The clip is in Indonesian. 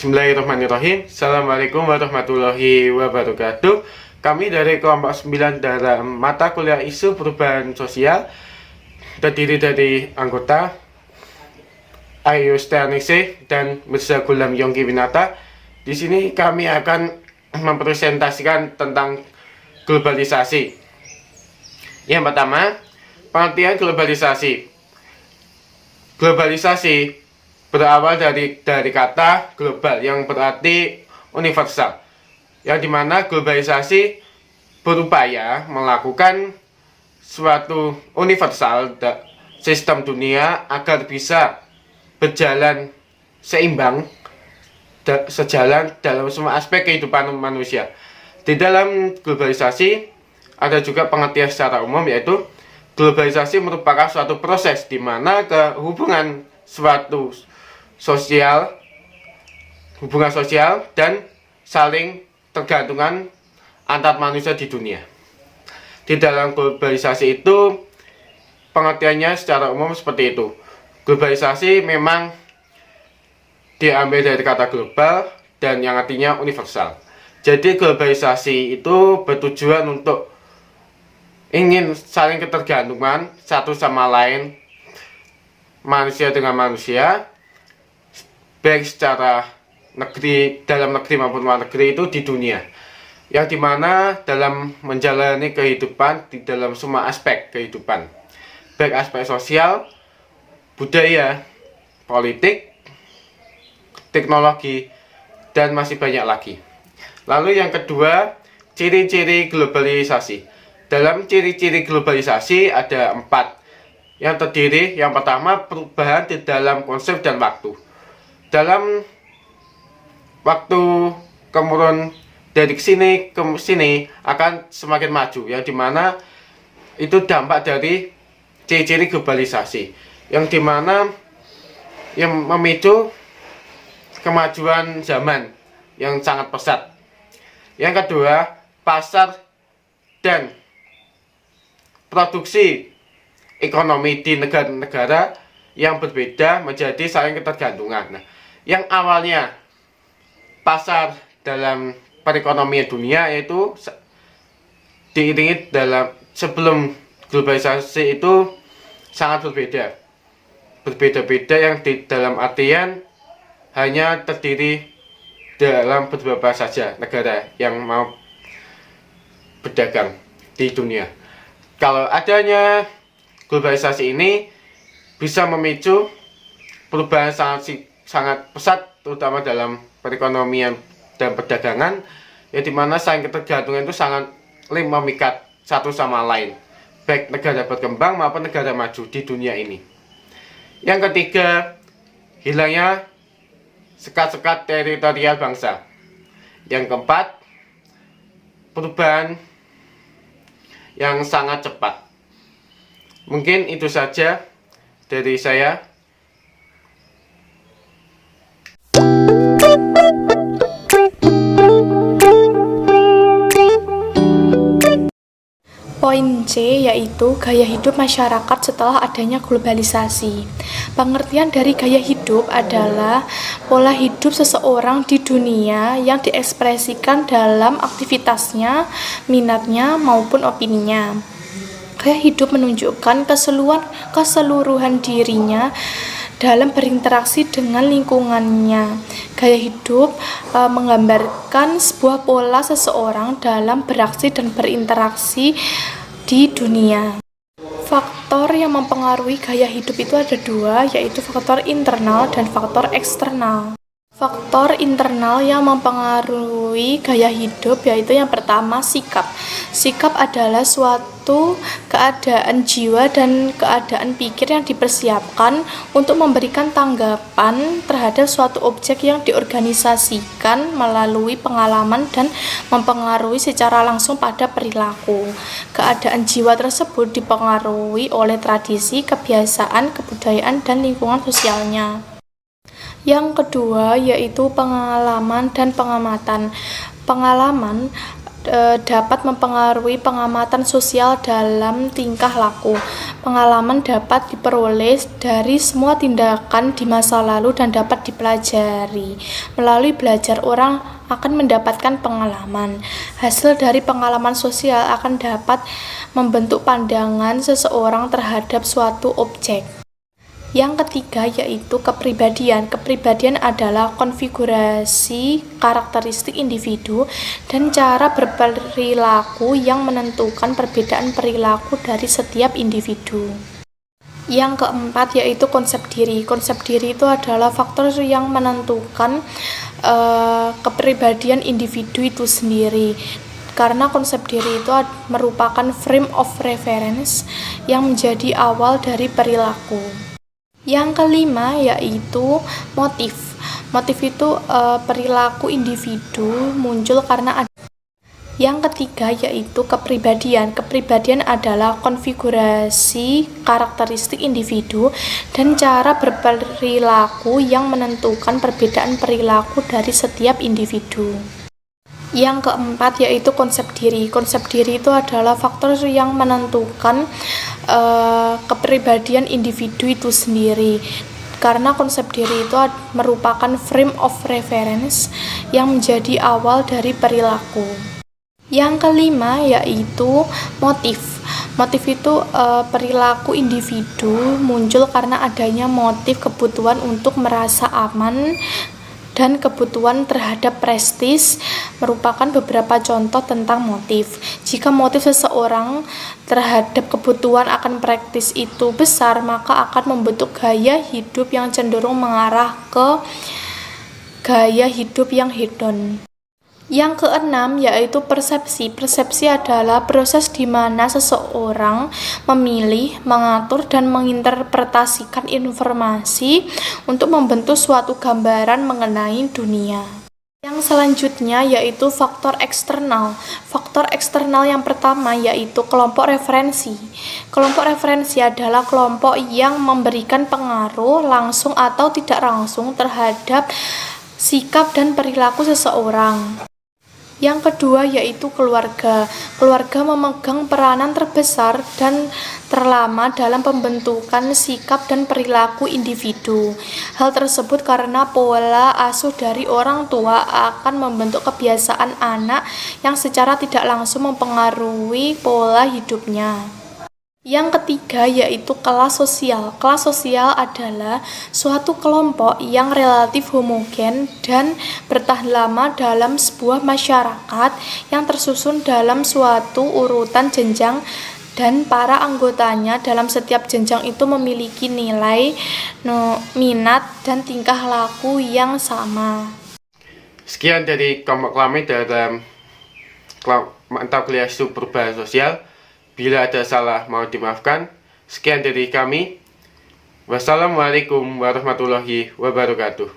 Bismillahirrahmanirrahim. Assalamualaikum warahmatullahi wabarakatuh. Kami dari kelompok 9 dalam mata kuliah isu perubahan sosial terdiri dari anggota Ayu Stianise dan Mirza Gulam Yongki Winata. Di sini kami akan mempresentasikan tentang globalisasi. Yang pertama, pengertian globalisasi. Globalisasi berawal dari kata global yang berarti universal, yang dimana globalisasi berupaya melakukan suatu universal sistem dunia agar bisa berjalan seimbang, sejalan dalam semua aspek kehidupan manusia. Di dalam globalisasi ada juga pengertian secara umum, yaitu globalisasi merupakan suatu proses di mana hubungan sosial dan saling tergantungan antar manusia di dunia. Di dalam globalisasi itu pengertiannya secara umum seperti itu. Globalisasi memang diambil dari kata global dan yang artinya universal. Jadi globalisasi itu bertujuan untuk ingin saling ketergantungan satu sama lain, manusia dengan manusia, baik secara dalam negeri maupun luar negeri itu di dunia, yang dimana dalam menjalani kehidupan di dalam semua aspek kehidupan, baik aspek sosial, budaya, politik, teknologi, dan masih banyak lagi. Lalu yang kedua, ciri-ciri globalisasi. Dalam ciri-ciri globalisasi ada 4, yang terdiri, yang pertama, perubahan di dalam konsep dan waktu. Dalam waktu kemudian dari sini ke sini akan semakin maju, yang dimana itu dampak dari ciri-ciri globalisasi, yang dimana yang memicu kemajuan zaman yang sangat pesat. Yang kedua, pasar dan produksi ekonomi di negara-negara yang berbeda menjadi saling ketergantungan. Nah, yang awalnya pasar dalam perekonomian dunia yaitu diiringi dalam sebelum globalisasi itu sangat berbeda-beda yang di dalam artian hanya terdiri dalam beberapa saja negara yang mau berdagang di dunia. Kalau adanya globalisasi ini bisa memicu perubahan sangat pesat, terutama dalam perekonomian dan perdagangan, ya dimana saling ketergantungan itu sangat memikat satu sama lain, baik negara berkembang maupun negara maju di dunia ini. Yang ketiga, hilangnya sekat-sekat teritorial bangsa. Yang keempat, perubahan yang sangat cepat. Mungkin itu saja dari saya. Poin C yaitu gaya hidup masyarakat setelah adanya globalisasi. Pengertian dari gaya hidup adalah pola hidup seseorang di dunia yang diekspresikan dalam aktivitasnya, minatnya, maupun opininya. Gaya hidup menunjukkan keseluruhan dirinya dalam berinteraksi dengan lingkungannya. Gaya hidup menggambarkan sebuah pola seseorang dalam beraksi dan berinteraksi di dunia. Faktor yang mempengaruhi gaya hidup itu ada 2, yaitu faktor internal dan faktor eksternal. Faktor internal yang mempengaruhi gaya hidup yaitu yang pertama, sikap. Sikap adalah suatu keadaan jiwa dan keadaan pikir yang dipersiapkan untuk memberikan tanggapan terhadap suatu objek yang diorganisasikan melalui pengalaman dan mempengaruhi secara langsung pada perilaku. Keadaan jiwa tersebut dipengaruhi oleh tradisi, kebiasaan, kebudayaan, dan lingkungan sosialnya. Yang kedua yaitu pengalaman dan pengamatan. Pengalaman dapat mempengaruhi pengamatan sosial dalam tingkah laku. Pengalaman dapat diperoleh dari semua tindakan di masa lalu dan dapat dipelajari. Melalui belajar, orang akan mendapatkan pengalaman. Hasil dari pengalaman sosial akan dapat membentuk pandangan seseorang terhadap suatu objek. Yang ketiga yaitu kepribadian. Kepribadian adalah konfigurasi karakteristik individu dan cara berperilaku yang menentukan perbedaan perilaku dari setiap individu. Yang keempat yaitu konsep diri. Konsep diri itu adalah faktor yang menentukan kepribadian individu itu sendiri. Karena konsep diri itu merupakan frame of reference yang menjadi awal dari perilaku. Yang kelima yaitu motif. Motif itu perilaku individu muncul karena ada. Yang ketiga yaitu kepribadian. Kepribadian adalah konfigurasi karakteristik individu dan cara berperilaku yang menentukan perbedaan perilaku dari setiap individu. Yang keempat yaitu konsep diri. Konsep diri itu adalah faktor yang menentukan kepribadian individu itu sendiri. Karena konsep diri itu merupakan frame of reference yang menjadi awal dari perilaku. Yang kelima yaitu motif. Motif itu perilaku individu muncul karena adanya motif kebutuhan untuk merasa aman dan kebutuhan terhadap prestis merupakan beberapa contoh tentang motif. Jika motif seseorang terhadap kebutuhan akan praktis itu besar, maka akan membentuk gaya hidup yang cenderung mengarah ke gaya hidup yang hedon. Yang keenam yaitu persepsi. Persepsi adalah proses di mana seseorang memilih, mengatur, dan menginterpretasikan informasi untuk membentuk suatu gambaran mengenai dunia. Yang selanjutnya yaitu faktor eksternal. Faktor eksternal yang pertama yaitu kelompok referensi. Kelompok referensi adalah kelompok yang memberikan pengaruh langsung atau tidak langsung terhadap sikap dan perilaku seseorang. Yang kedua yaitu keluarga. Keluarga memegang peranan terbesar dan terlama dalam pembentukan sikap dan perilaku individu. Hal tersebut karena pola asuh dari orang tua akan membentuk kebiasaan anak yang secara tidak langsung mempengaruhi pola hidupnya. Yang ketiga yaitu kelas sosial. Kelas sosial adalah suatu kelompok yang relatif homogen dan bertahan lama dalam sebuah masyarakat yang tersusun dalam suatu urutan jenjang dan para anggotanya dalam setiap jenjang itu memiliki nilai, minat, dan tingkah laku yang sama. Sekian dari kelompok kami dalam mata kuliah perubahan sosial. Bila ada salah mau dimaafkan. Sekian dari kami. Wassalamualaikum warahmatullahi wabarakatuh.